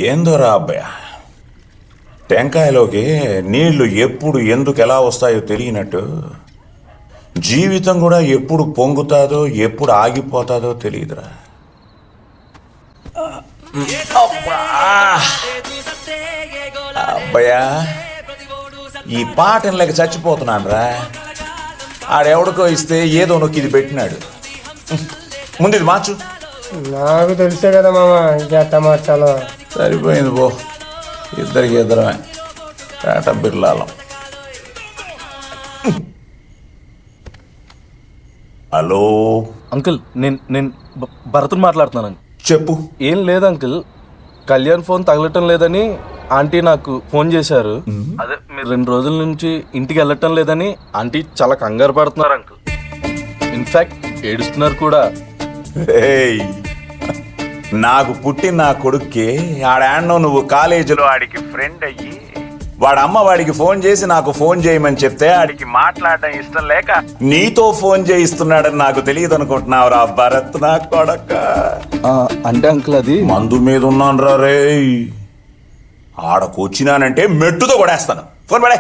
ఏందోరా అబ్బాయ, టెంకాయలోకి నీళ్లు ఎప్పుడు ఎందుకు ఎలా వస్తాయో తెలియనట్టు జీవితం కూడా ఎప్పుడు పొంగుతాదో ఎప్పుడు ఆగిపోతాదో తెలియదురా. అబ్బాయా, ఈ పాటను లేక చచ్చిపోతున్నాను రా. ఆడెవడికో ఇస్తే ఏదో నొక్కి ఇది పెట్టినాడు. ముందు ఇది మార్చు. నాకు తెలిసే కదా మామ ఇంకెట్ట మార్చాలో. సరిపోయింది పో, ఇద్దరికి ఇద్దరమే టాటా బిర్లాలం. హలో అంకుల్, నేను భరతుని మాట్లాడుతున్నాను. చెప్పు. ఏం లేదు అంకుల్, కళ్యాణ్ ఫోన్ తగలటం లేదని ఆంటీ నాకు ఫోన్ చేశారు. అదే మీరు 2 రోజుల నుంచి ఇంటికి వెళ్ళటం లేదని ఆంటీ చాలా కంగారు పడుతున్నారు అంకుల్. ఇన్ఫాక్ట్ ఏడుస్తున్నారు కూడా. ఏయ్, నాకు పుట్టిన నా కొడుక్కి ఆడాన్నో నువ్వు కాలేజీలో ఆడికి ఫ్రెండ్ అయ్యి వాడు అమ్మ వాడికి ఫోన్ చేసి నాకు ఫోన్ చేయమని చెప్తే ఆడికి మాట్లాడడం ఇష్టం లేక నీతో ఫోన్ చేయిస్తున్నాడని నాకు తెలియదు అనుకుంటున్నావురా భరత్ నా కొడక. అంటే అంకుల్ అది మందు మీద ఉన్నాను రా రే. ఆడకు వచ్చినానంటే మెట్టుతో కొడేస్తాను. ఫోన్ పడే.